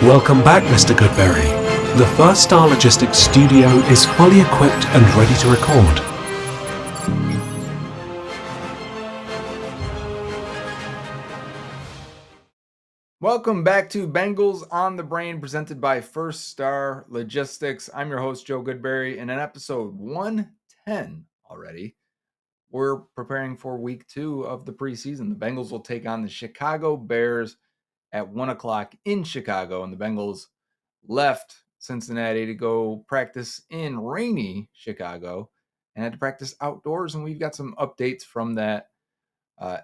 Welcome back, Mr. Goodberry. The First Star Logistics studio is fully equipped and ready to record. Welcome back to Bengals on the Brain, presented by First Star Logistics. I'm your host, Joe Goodberry, and in episode 110 already, we're preparing for week 2 of the preseason. The Bengals will take on the Chicago Bears at 1 o'clock in Chicago, and the Bengals left Cincinnati to go practice in rainy Chicago and had to practice outdoors, and we've got some updates from that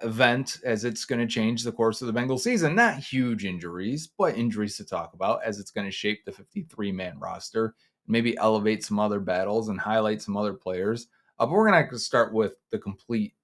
event as it's going to change the course of the Bengals season. Not huge injuries, but injuries to talk about as it's going to shape the 53-man roster, maybe elevate some other battles and highlight some other players. But we're going to start with the complete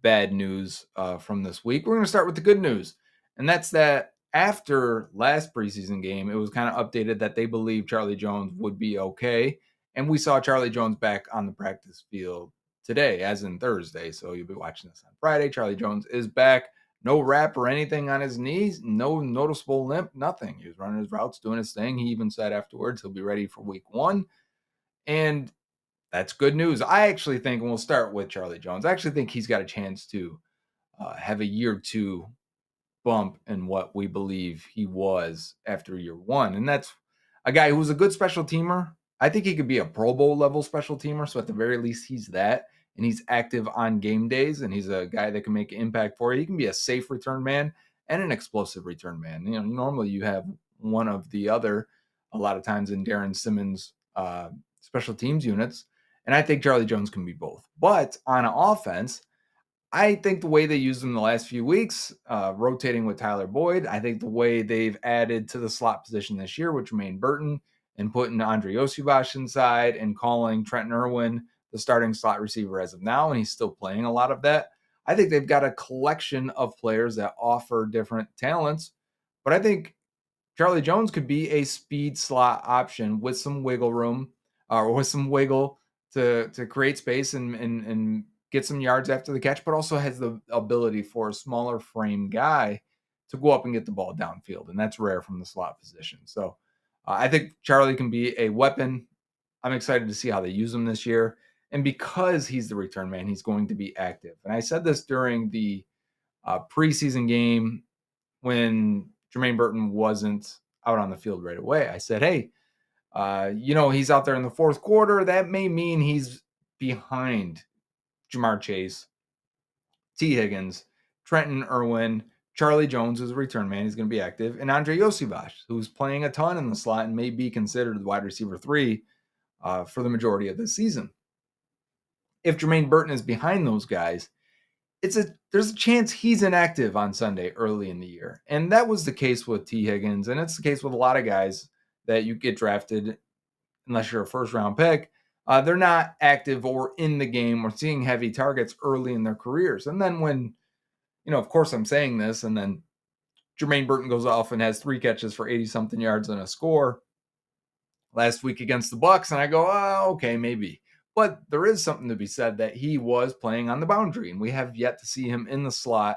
bad news from this week. We're going to start with the good news, and that's that after last preseason game, it was kind of updated that they believe Charlie Jones would be okay, and we saw Charlie Jones back on the practice field today, as in Thursday. So you'll be watching this on Friday. Charlie Jones is back. No wrap or anything on his knees. No noticeable limp. Nothing. He was running his routes, doing his thing. He even said afterwards he'll be ready for week 1. And that's good news. I actually think, and we'll start with Charlie Jones, I actually think he's got a chance to have a year 2 bump in what we believe he was after year 1. And that's a guy who was a good special teamer. I think he could be a Pro Bowl level special teamer. So at the very least, he's that. And he's active on game days. And he's a guy that can make an impact for you. He can be a safe return man and an explosive return man. You know, normally you have one of the other a lot of times in Darren Simmons' special teams units. And I think Charlie Jones can be both. But on offense, I think the way they used him the last few weeks, rotating with Tyler Boyd, I think the way they've added to the slot position this year with Jermaine Burton and putting Andre Osubach inside and calling Trenton Irwin the starting slot receiver as of now, and he's still playing a lot of that. I think they've got a collection of players that offer different talents, but I think Charlie Jones could be a speed slot option with some wiggle room or with some wiggle to create space and get some yards after the catch, but also has the ability for a smaller frame guy to go up and get the ball downfield. And that's rare from the slot position. So I think Charlie can be a weapon. I'm excited to see how they use him this year. And because he's the return man, he's going to be active. And I said this during the preseason game when Jermaine Burton wasn't out on the field right away. I said, hey, he's out there in the fourth quarter. That may mean he's behind Jamar Chase, T. Higgins, Trenton Irwin, Charlie Jones is a return man. He's going to be active. And Andre Osubach, who's playing a ton in the slot and may be considered the wide receiver 3 for the majority of this season. If Jermaine Burton is behind those guys, there's a chance he's inactive on Sunday early in the year. And that was the case with T. Higgins. And it's the case with a lot of guys that you get drafted, unless you're a first round pick. They're not active or in the game or seeing heavy targets early in their careers. And then when, of course I'm saying this, and then Jermaine Burton goes off and has 3 catches for 80 something yards and a score last week against the Bucs. And I go, oh, okay, maybe. But there is something to be said that he was playing on the boundary, and we have yet to see him in the slot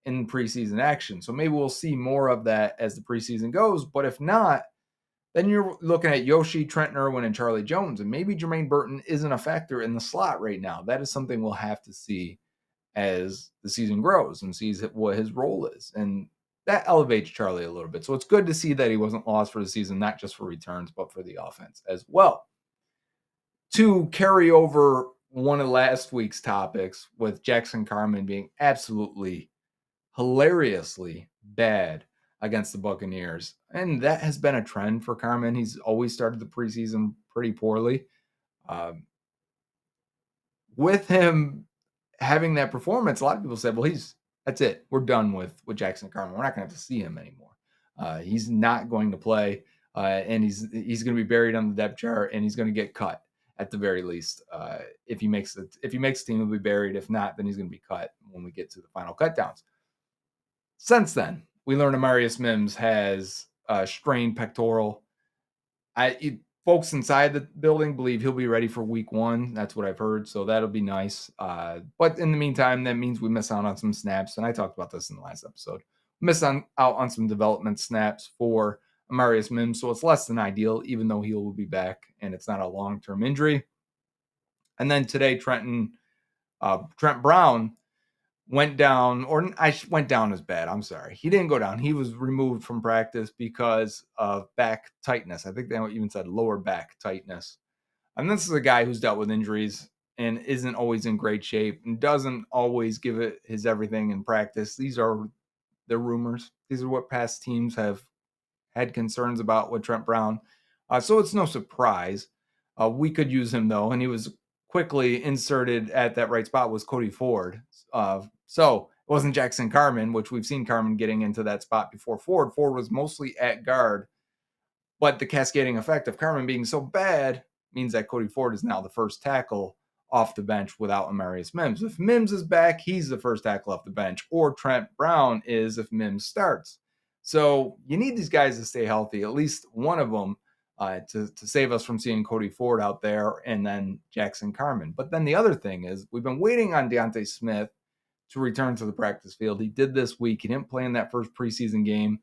in preseason action. So maybe we'll see more of that as the preseason goes. But if not, then you're looking at Yoshi, Trenton Irwin, and Charlie Jones. And maybe Jermaine Burton isn't a factor in the slot right now. That is something we'll have to see as the season grows and sees what his role is. And that elevates Charlie a little bit. So it's good to see that he wasn't lost for the season, not just for returns, but for the offense as well. To carry over one of last week's topics with Jackson Carman being absolutely hilariously bad against the Buccaneers. And that has been a trend for Carman. He's always started the preseason pretty poorly. With him having that performance, a lot of people said, well, that's it. We're done with Jackson Carman. We're not going to have to see him anymore. He's not going to play, and he's going to be buried on the depth chart, and he's going to get cut at the very least. If he makes the team, he'll be buried. If not, then he's going to be cut when we get to the final cutdowns. Since then, we learned Amarius Mims has a strained pectoral. Folks inside the building believe he'll be ready for week 1. That's what I've heard, so that'll be nice. But in the meantime, that means we miss out on some snaps, and I talked about this in the last episode. Miss out on some development snaps for Amarius Mims, so it's less than ideal, even though he will be back and it's not a long-term injury. And then today, Trent Brown went down, or went down is bad. I'm sorry. He didn't go down. He was removed from practice because of back tightness. I think they even said lower back tightness. And this is a guy who's dealt with injuries and isn't always in great shape and doesn't always give it his everything in practice. These are the rumors. These are what past teams have had concerns about with Trent Brown. So it's no surprise. We could use him, though, and he was quickly inserted at that right spot was Cody Ford. So it wasn't Jackson Carman, which we've seen Carman getting into that spot before Ford. Ford was mostly at guard, but the cascading effect of Carman being so bad means that Cody Ford is now the first tackle off the bench without Amarius Mims. If Mims is back, he's the first tackle off the bench, or Trent Brown is if Mims starts. So you need these guys to stay healthy, at least one of them, to save us from seeing Cody Ford out there and then Jackson Carman. But then the other thing is we've been waiting on Deontay Smith to return to the practice field. He did this week. He didn't play in that first preseason game.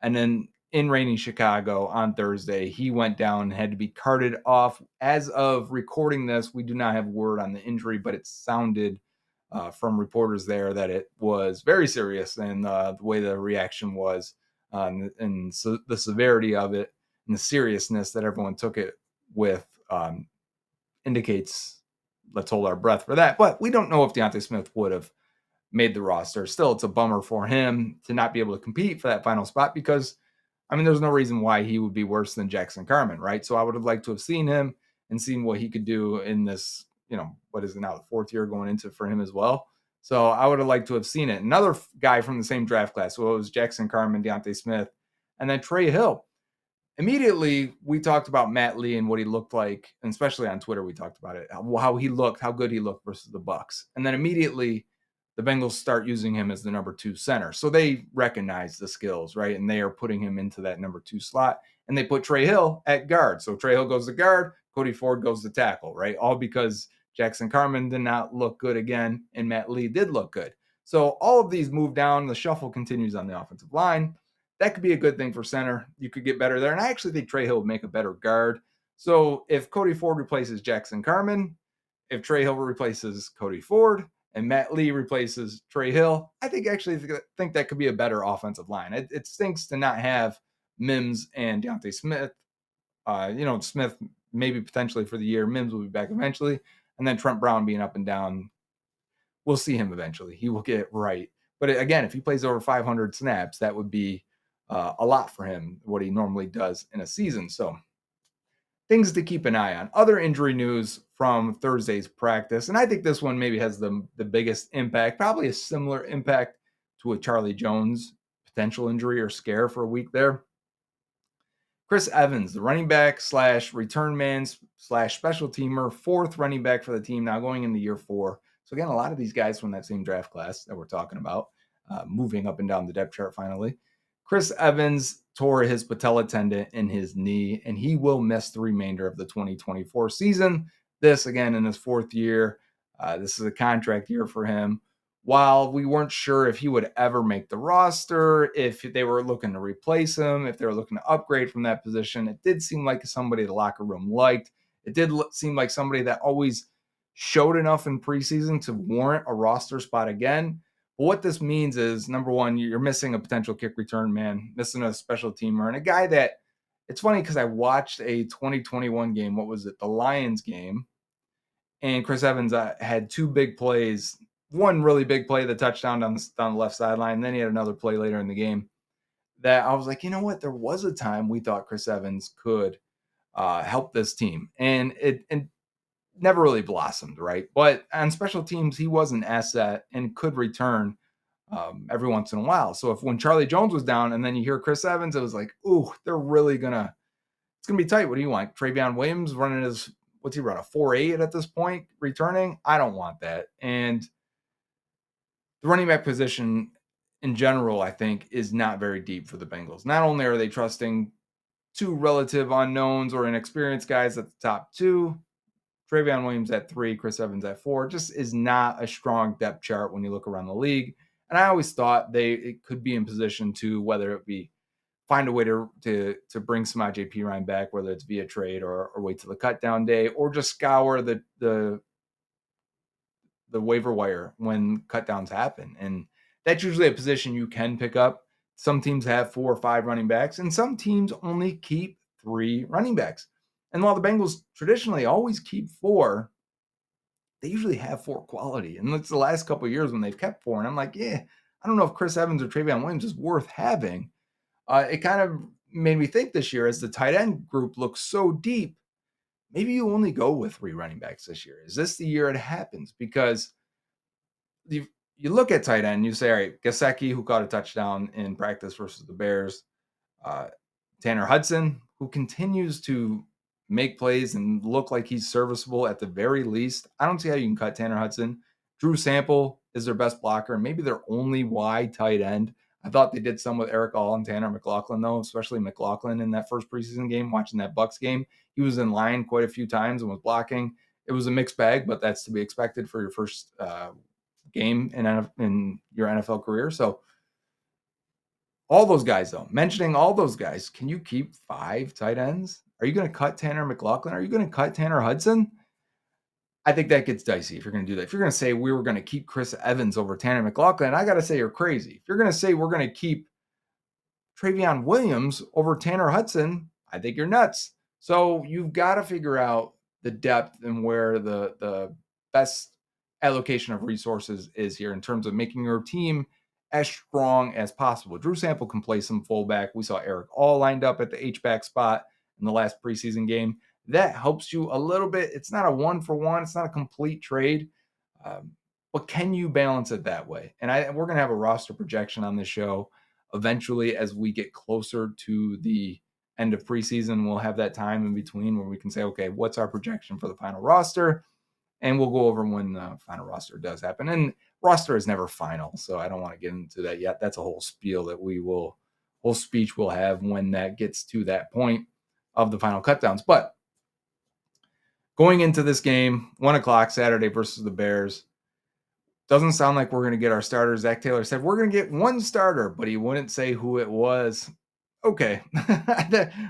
And then in rainy Chicago on Thursday, he went down and had to be carted off. As of recording this, we do not have word on the injury, but it sounded from reporters there that it was very serious, and the way the reaction was, and so the severity of it and the seriousness that everyone took it with indicates let's hold our breath for that. But we don't know if Deontay Smith would have made the roster. Still, it's a bummer for him to not be able to compete for that final spot because, I mean, there's no reason why he would be worse than Jackson Carman, right? So I would have liked to have seen him and seen what he could do in this, what is it now, the fourth year going into for him as well. So I would have liked to have seen it. Another guy from the same draft class, so it was Jackson Carman, Deontay Smith, and then Trey Hill. Immediately, we talked about Matt Lee and what he looked like, and especially on Twitter, we talked about it, how he looked, how good he looked versus the Bucs. And then immediately, the Bengals start using him as the number 2 center. So they recognize the skills, right? And they are putting him into that number 2 slot. And they put Trey Hill at guard. So Trey Hill goes to guard, Cody Ford goes to tackle, right? All because Jackson Carman did not look good again, and Matt Lee did look good. So all of these move down. The shuffle continues on the offensive line. That could be a good thing for center. You could get better there. And I actually think Trey Hill would make a better guard. So if Cody Ford replaces Jackson Carman, if Trey Hill replaces Cody Ford, and Matt Lee replaces Trey Hill, I think that could be a better offensive line. It stinks to not have Mims and Deontay Smith. Smith maybe potentially for the year. Mims will be back eventually. And then Trent Brown being up and down. We'll see him eventually. He will get it right. But again, if he plays over 500 snaps, that would be a lot for him, what he normally does in a season. So things to keep an eye on. Other injury news from Thursday's practice, and I think this one maybe has the biggest impact, probably a similar impact to a Charlie Jones potential injury or scare for a week there. Chris Evans, the running back / return man / special teamer, 4th running back for the team now going into year 4. So again, a lot of these guys from that same draft class that we're talking about, moving up and down the depth chart finally. Chris Evans tore his patella tendon in his knee, and he will miss the remainder of the 2024 season. This, again, in his 4th year. This is a contract year for him. While we weren't sure if he would ever make the roster, if they were looking to replace him, if they were looking to upgrade from that position, it did seem like somebody the locker room liked. It did seem like somebody that always showed enough in preseason to warrant a roster spot again. But what this means is, number one, you're missing a potential kick return man, missing a special teamer, and a guy that, it's funny because I watched a 2021 game. What was it? The Lions game. And Chris Evans had 2 big plays. One really big play, the touchdown down the left sideline. And then he had another play later in the game that I was like, you know what? There was a time we thought Chris Evans could help this team. And it never really blossomed, right? But on special teams, he was an asset and could return every once in a while. So when Charlie Jones was down and then you hear Chris Evans, it was like, ooh, they're really it's going to be tight. What do you want? Travion Williams running what's he run, a 4.8 at this point, returning? I don't want that. And the running back position in general, I think, is not very deep for the Bengals. Not only are they trusting 2 relative unknowns or inexperienced guys at the top 2, Travion Williams at 3, Chris Evans at 4, just is not a strong depth chart when you look around the league. And I always thought it could be in position to, whether it be find a way to bring some JP Ryan back, whether it's via trade or wait till the cut down day, or just scour the waiver wire when cut downs happen. And that's usually a position you can pick up. Some teams have 4 or 5 running backs, and some teams only keep 3 running backs. And while the Bengals traditionally always keep 4, they usually have 4 quality. And it's the last couple of years when they've kept 4. And I'm like, yeah, I don't know if Chris Evans or Travion Williams is worth having. It kind of made me think this year, as the tight end group looks so deep, maybe you only go with 3 running backs this year. Is this the year it happens? Because you look at tight end, you say, all right, Gesicki, who caught a touchdown in practice versus the Bears, Tanner Hudson, who continues to make plays and look like he's serviceable at the very least. I don't see how you can cut Tanner Hudson. Drew Sample is their best blocker, and maybe their only wide tight end. I thought they did some with Eric All and Tanner McLaughlin, though, especially McLaughlin in that first preseason game, watching that Bucs game. He was in line quite a few times and was blocking. It was a mixed bag, but that's to be expected for your first game in your NFL career. So all those guys, though, mentioning all those guys, can you keep 5 tight ends? Are you going to cut Tanner McLaughlin? Are you going to cut Tanner Hudson? I think that gets dicey if you're going to do that. If you're going to say we were going to keep Chris Evans over Tanner McLaughlin, I got to say you're crazy. If you're going to say we're going to keep Travion Williams over Tanner Hudson, I think you're nuts. So you've got to figure out the depth and where the best allocation of resources is here in terms of making your team as strong as possible. Drew Sample can play some fullback. We saw Eric All lined up at the H-back spot in the last preseason game. That helps you a little bit. It's not a 1-for-1. It's not a complete trade. But can you balance it that way? And we're going to have a roster projection on this show eventually as we get closer to the end of preseason. We'll have that time in between where we can say, okay, what's our projection for the final roster? And we'll go over when the final roster does happen. And roster is never final, so I don't want to get into that yet. That's a whole spiel that whole speech we'll have when that gets to that point of the final cutdowns. But going into this game, 1:00 Saturday versus the Bears, doesn't sound like we're going to get our starters. Zach Taylor said we're going to get one starter, but he wouldn't say who it was. Okay.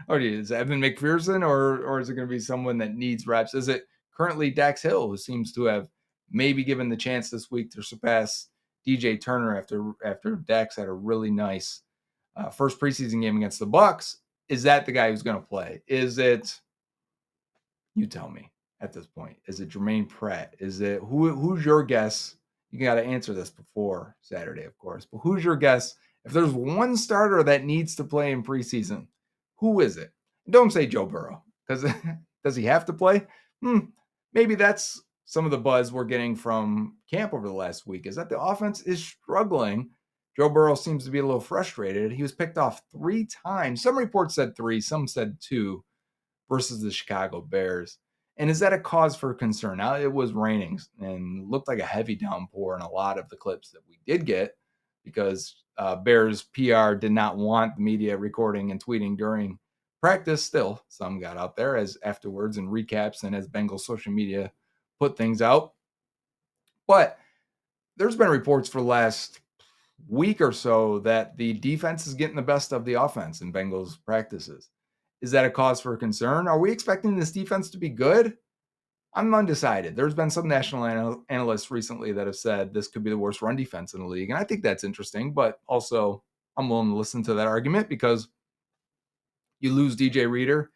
Or is it Evan McPherson or is it going to be someone that needs reps? Is it currently Dax Hill, who seems to have maybe given the chance this week to surpass DJ Turner after Dax had a really nice first preseason game against the Bucs? Is that the guy who's going to play? Is it, you tell me at this point, is it Jermaine Pratt? Is it who's your guess? You got to answer this before Saturday, of course, but who's your guess? If there's one starter that needs to play in preseason, who is it? Don't say Joe Burrow, because does he have to play? Maybe that's some of the buzz we're getting from camp over the last week, is that the offense is struggling. Joe Burrow seems to be a little frustrated. He was picked off 3 times. Some reports said 3, some said 2 versus the Chicago Bears. And is that a cause for concern? Now, it was raining and looked like a heavy downpour in a lot of the clips that we did get because Bears PR did not want the media recording and tweeting during practice. Still, some got out there as afterwards and recaps and as Bengals social media put things out. But there's been reports for the last week or so that the defense is getting the best of the offense in Bengals practices. Is that a cause for concern? Are we expecting this defense to be good? I'm undecided. There's been some national analysts recently that have said this could be the worst run defense in the league. And I think that's interesting, but also I'm willing to listen to that argument because you lose DJ Reader.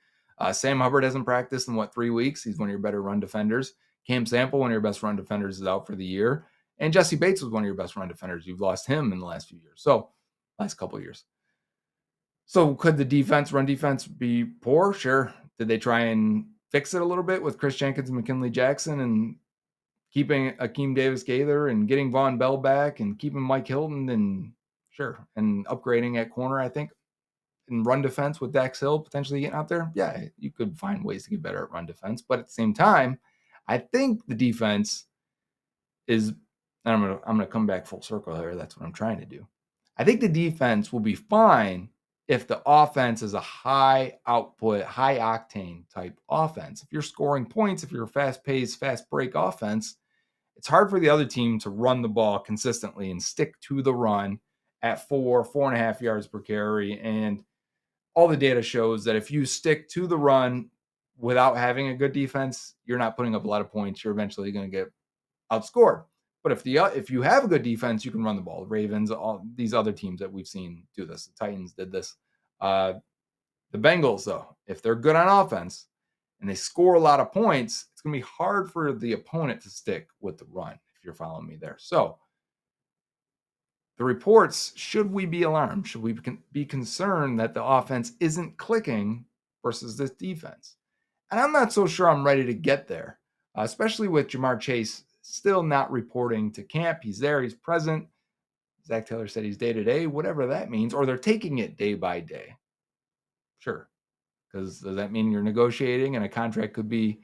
Sam Hubbard hasn't practiced in 3 weeks. He's one of your better run defenders. Cam Sample, one of your best run defenders, is out for the year. And Jesse Bates was one of your best run defenders. You've lost him in the last few years. So last couple of years. So could the run defense be poor? Sure. Did they try and fix it a little bit with Chris Jenkins and McKinley Jackson and keeping Akeem Davis-Gaither and getting Von Bell back and keeping Mike Hilton and sure, and upgrading at corner, I think, and run defense with Dax Hill potentially getting out there? Yeah, you could find ways to get better at run defense. But at the same time, I think the defense is, I'm gonna come back full circle here. That's what I'm trying to do. I think the defense will be fine if the offense is a high output, high octane type offense. If you're scoring points, if you're a fast paced, fast break offense, it's hard for the other team to run the ball consistently and stick to the run at 4.5 yards per carry and all the data shows that if you stick to the run without having a good defense, you're not putting up a lot of points. You're eventually going to get outscored. But if you have a good defense, you can run the ball. The Ravens, all these other teams that we've seen do this. The Titans did this. The Bengals, though, if they're good on offense and they score a lot of points, it's going to be hard for the opponent to stick with the run, if you're following me there. So the reports, should we be alarmed? Should we be concerned that the offense isn't clicking versus this defense? And I'm not so sure I'm ready to get there, especially with Jamar Chase still not reporting to camp. He's there, he's present. Zach Taylor said he's day to day, whatever that means, or they're taking it day by day. Sure. Because does that mean you're negotiating and a contract could be,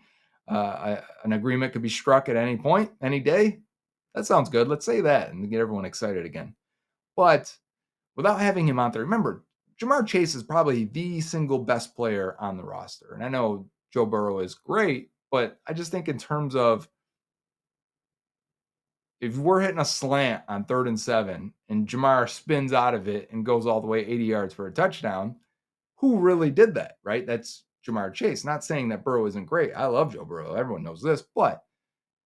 an agreement could be struck at any point, any day? That sounds good. Let's say that and get everyone excited again. But without having him out there, remember, Jamar Chase is probably the single best player on the roster. And I know Joe Burrow is great, but I just think in terms of if we're hitting a slant on 3rd and 7 and Jamar spins out of it and goes all the way 80 yards for a touchdown, who really did that, right? That's Jamar Chase. Not saying that Burrow isn't great. I love Joe Burrow. Everyone knows this. But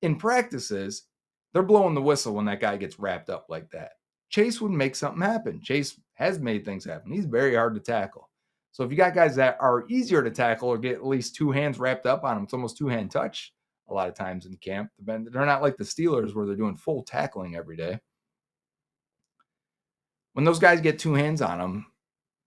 in practices, they're blowing the whistle when that guy gets wrapped up like that. Chase would make something happen. Chase has made things happen. He's very hard to tackle. So if you got guys that are easier to tackle or get at least 2 hands wrapped up on them, it's almost 2-hand touch a lot of times in camp. They're not like the Steelers where they're doing full tackling every day. When those guys get 2 hands on them,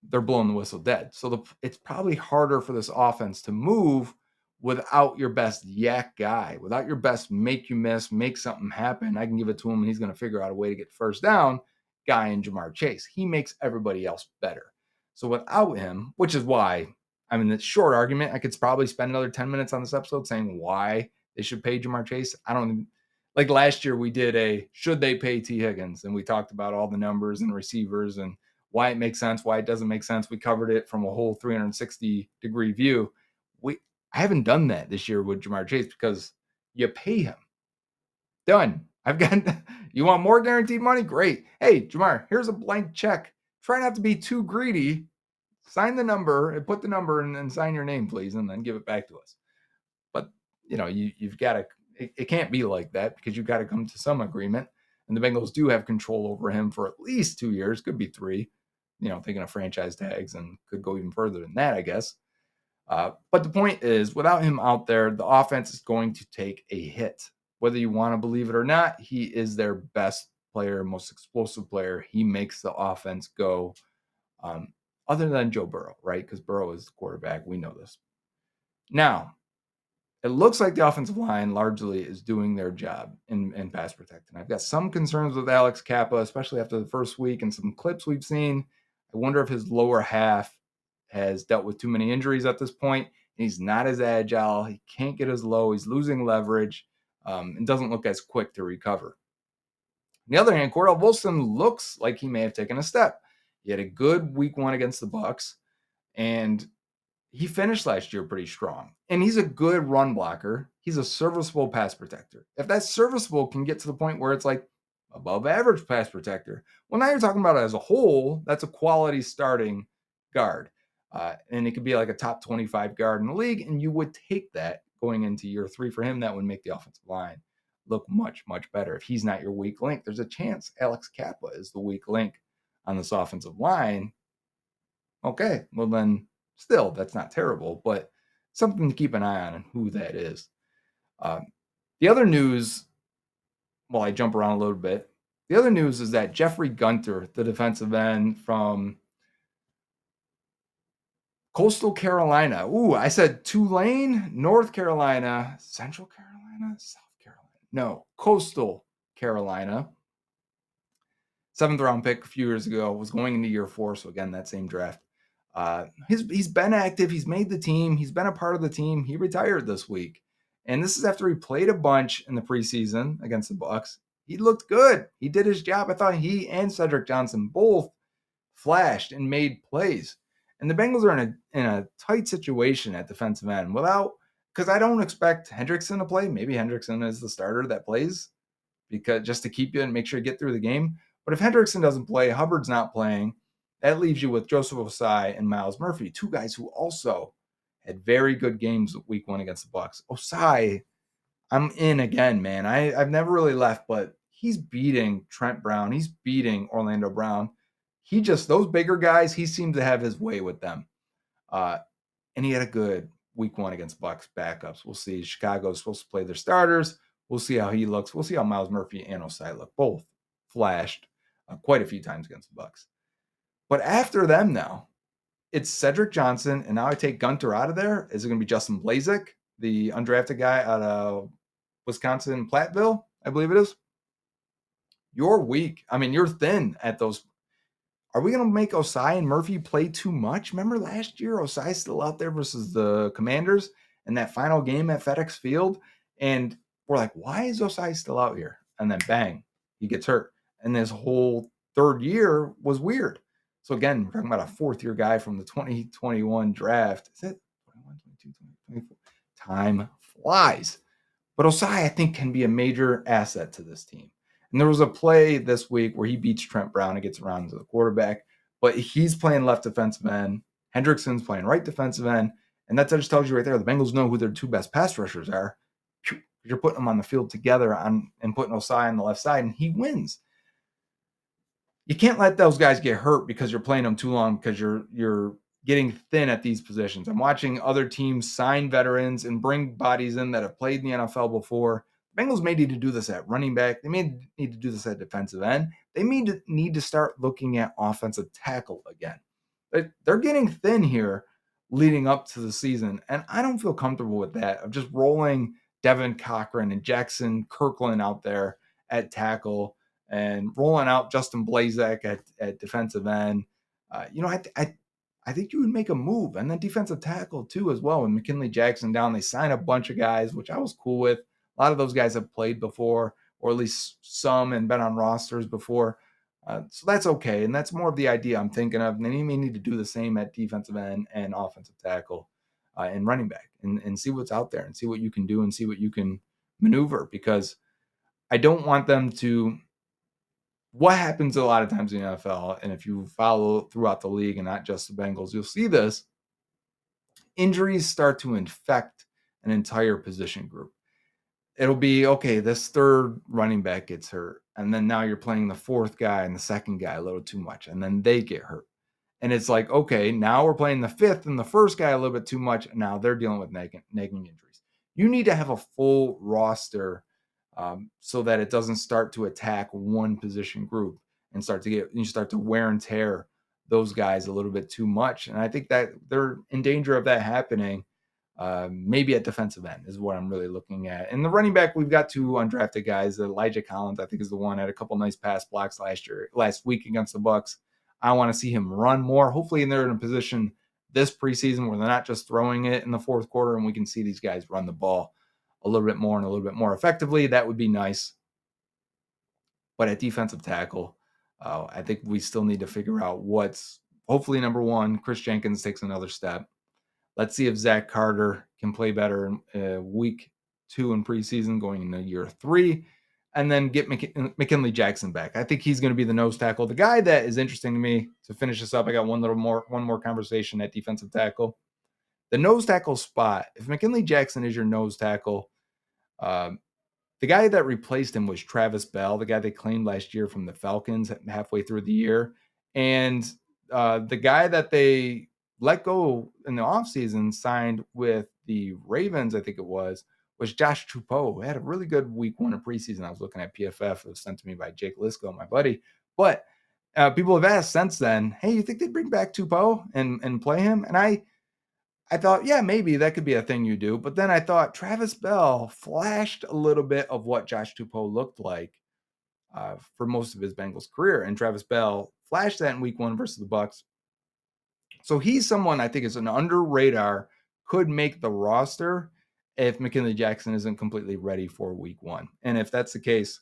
they're blowing the whistle dead. So it's probably harder for this offense to move without your best yak guy, without your best make you miss, make something happen. I can give it to him and he's going to figure out a way to get first down guy in Jamar Chase. He makes everybody else better. So without him, which is why, I mean, the short argument, I could probably spend another 10 minutes on this episode saying why they should pay Jamar Chase. I don't like last year we did a should they pay T. Higgins, and we talked about all the numbers and receivers and why it makes sense, why it doesn't make sense. We covered it from a whole 360-degree view. I haven't done that this year with Jamar Chase because you pay him. Done. I've got, you want more guaranteed money? Great. Hey, Jamar, here's a blank check. Try not to be too greedy. Sign the number and put the number and sign your name, please, and then give it back to us. But, you've got to, it can't be like that because you've got to come to some agreement. And the Bengals do have control over him for at least 2 years, could be 3, thinking of franchise tags and could go even further than that, I guess. But the point is, without him out there, the offense is going to take a hit. Whether you want to believe it or not, he is their best player, most explosive player. He makes the offense go, other than Joe Burrow, right? Because Burrow is the quarterback. We know this. Now, it looks like the offensive line largely is doing their job in pass protecting. I've got some concerns with Alex Kappa, especially after the first week and some clips we've seen. I wonder if his lower half has dealt with too many injuries at this point. He's not as agile. He can't get as low. He's losing leverage and doesn't look as quick to recover. On the other hand, Cordell Wilson looks like he may have taken a step. He had a good week 1 against the Bucs, and he finished last year pretty strong. And he's a good run blocker. He's a serviceable pass protector. If that serviceable can get to the point where it's like above average pass protector, well, now you're talking about it as a whole, that's a quality starting guard. And it could be like a top 25 guard in the league, and you would take that going into year 3 for him. That would make the offensive line look much, much better. If he's not your weak link, there's a chance Alex Kappa is the weak link on this offensive line. Okay, well then still, that's not terrible, but something to keep an eye on and who that is. The other news, while I jump around a little bit, the other news is that Jeffrey Gunter, the defensive end from Coastal Carolina. I said Tulane, North Carolina, Central Carolina, South Carolina. No, Coastal Carolina. 7th round pick a few years ago, was going into year 4. So again, that same draft. He's been active. He's made the team. He's been a part of the team. He retired this week. And this is after he played a bunch in the preseason against the Bucs. He looked good. He did his job. I thought he and Cedric Johnson both flashed and made plays. And the Bengals are in a tight situation at defensive end because I don't expect Hendrickson to play. Maybe Hendrickson is the starter that plays because just to keep you and make sure you get through the game. But if Hendrickson doesn't play, Hubbard's not playing, that leaves you with Joseph Osai and Miles Murphy, two guys who also had very good games week 1 against the Bucks. Osai, I'm in again, man. I've never really left, but he's beating Trent Brown. He's beating Orlando Brown. Those bigger guys, he seemed to have his way with them. And he had a good week 1 against Bucks backups. We'll see. Chicago's supposed to play their starters. We'll see how he looks. We'll see how Miles Murphy and Osai look. Both flashed quite a few times against the Bucks. But after them now, it's Cedric Johnson, and now I take Gunter out of there. Is it going to be Justin Blazek, the undrafted guy out of Wisconsin Platteville, I believe it is? You're weak. I mean, you're thin at those. Are we going to make Osai and Murphy play too much? Remember last year, Osai's still out there versus the Commanders in that final game at FedEx Field? And we're like, why is Osai still out here? And then bang, he gets hurt. And this whole third year was weird. So again, we're talking about a fourth-year guy from the 2021 draft. Is it 21, 22, 24? Time flies. But Osai, I think, can be a major asset to this team. And there was a play this week where he beats Trent Brown and gets around to the quarterback, but he's playing left defensive end. Hendrickson's playing right defensive end. And that just tells you right there, the Bengals know who their two best pass rushers are. You're putting them on the field together and putting Osai on the left side, and he wins. You can't let those guys get hurt because you're playing them too long because you're getting thin at these positions. I'm watching other teams sign veterans and bring bodies in that have played in the NFL before. The Bengals may need to do this at running back. They may need to do this at defensive end. They need to start looking at offensive tackle again. They're getting thin here leading up to the season, and I don't feel comfortable with that, of just rolling Devin Cochran and Jackson Kirkland out there at tackle and rolling out Justin Blazek at defensive end. I think you would make a move, and then defensive tackle too as well. When McKinley Jackson down, they sign a bunch of guys, which I was cool with. A lot of those guys have played before, or at least some, and been on rosters before. So that's okay, and that's more of the idea I'm thinking of. And then you may need to do the same at defensive end and offensive tackle and running back, and see what's out there and see what you can do and see what you can maneuver, because I don't want them to. What happens a lot of times in the NFL, and if you follow throughout the league and not just the Bengals, you'll see this. Injuries start to infect an entire position group. It'll be, okay, this third running back gets hurt, and then now you're playing the fourth guy and the second guy a little too much, and then they get hurt. And it's like, okay, now we're playing the fifth and the first guy a little bit too much, and now they're dealing with nagging injuries. You need to have a full roster so that it doesn't start to attack one position group and start to wear and tear those guys a little bit too much. And I think that they're in danger of that happening. Maybe at defensive end is what I'm really looking at. And the running back, we've got two undrafted guys. Elijah Collins, I think, is the one, had a couple nice pass blocks last week against the Bucks. I want to see him run more. Hopefully, they're in a position this preseason where they're not just throwing it in the fourth quarter, and we can see these guys run the ball a little bit more and a little bit more effectively. That would be nice. But at defensive tackle, I think we still need to figure out what's hopefully number one. Chris Jenkins takes another step. Let's see if Zach Carter can play better in week 2 in preseason going into year 3, and then get McKinley Jackson back. I think he's going to be the nose tackle. The guy that is interesting to me, to finish this up, I got one more conversation at defensive tackle. The nose tackle spot, if McKinley Jackson is your nose tackle, the guy that replaced him was Travis Bell, the guy they claimed last year from the Falcons halfway through the year. And the guy that they let go in the offseason, signed with the Ravens, I think it was Josh Tupou. He had a really good week 1 of preseason. I was looking at PFF. It was sent to me by Jake Lisco, my buddy. But people have asked since then, hey, you think they'd bring back Tupou and play him? And I thought, yeah, maybe that could be a thing you do. But then I thought Travis Bell flashed a little bit of what Josh Tupou looked like for most of his Bengals career. And Travis Bell flashed that in week 1 versus the Bucks. So he's someone I think is an under radar, could make the roster if McKinley Jackson isn't completely ready for week 1. And if that's the case,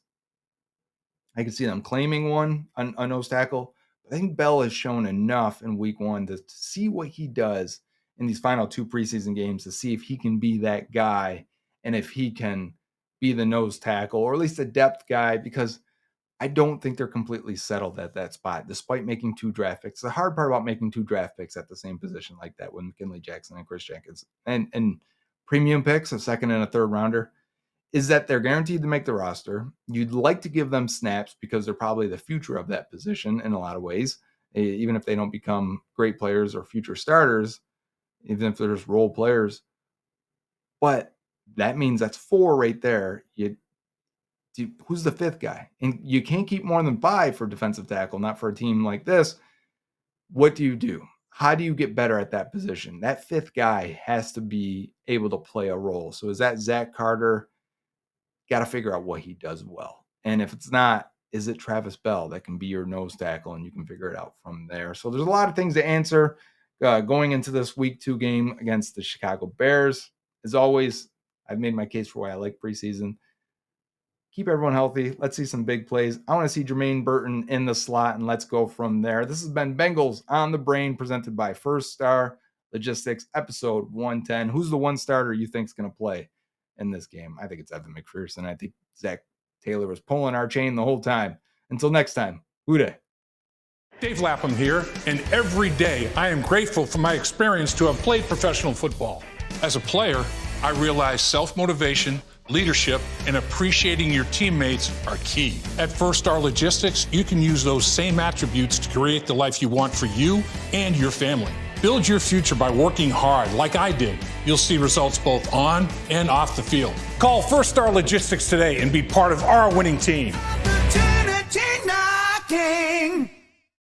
I can see them claiming a nose tackle. But I think Bell has shown enough in week 1 to see what he does in these final 2 preseason games, to see if he can be that guy and if he can be the nose tackle, or at least a depth guy, because I don't think they're completely settled at that spot, despite making 2 draft picks. The hard part about making 2 draft picks at the same position like that with McKinley Jackson and Chris Jenkins and premium picks, a second and a third rounder, is that they're guaranteed to make the roster. You'd like to give them snaps because they're probably the future of that position in a lot of ways, even if they don't become great players or future starters, even if they're just role players. But that means that's 4 right there. Who's the 5th guy? And you can't keep more than 5 for defensive tackle, not for a team like this. What do you do? How do you get better at that position? That 5th guy has to be able to play a role. So is that Zach Carter? Got to figure out what he does well. And if it's not, is it Travis Bell that can be your nose tackle, and you can figure it out from there? So there's a lot of things to answer going into this week 2 game against the Chicago Bears. As always, I've made my case for why I like preseason. Keep everyone healthy. Let's see some big plays. I want to see Jermaine Burton in the slot, and let's go from there. This has been Bengals on the Brain, presented by First Star Logistics, episode 110. Who's the one starter you think is going to play in this game? I think it's Evan McPherson. I think Zach Taylor was pulling our chain the whole time. Until next time, Hooday. Dave Lapham here, and every day I am grateful for my experience to have played professional football. As a player, I realize self-motivation, leadership, and appreciating your teammates are key. At First Star Logistics, you can use those same attributes to create the life you want for you and your family. Build your future by working hard like I did. You'll see results both on and off the field. Call First Star Logistics today and be part of our winning team. Opportunity knocking.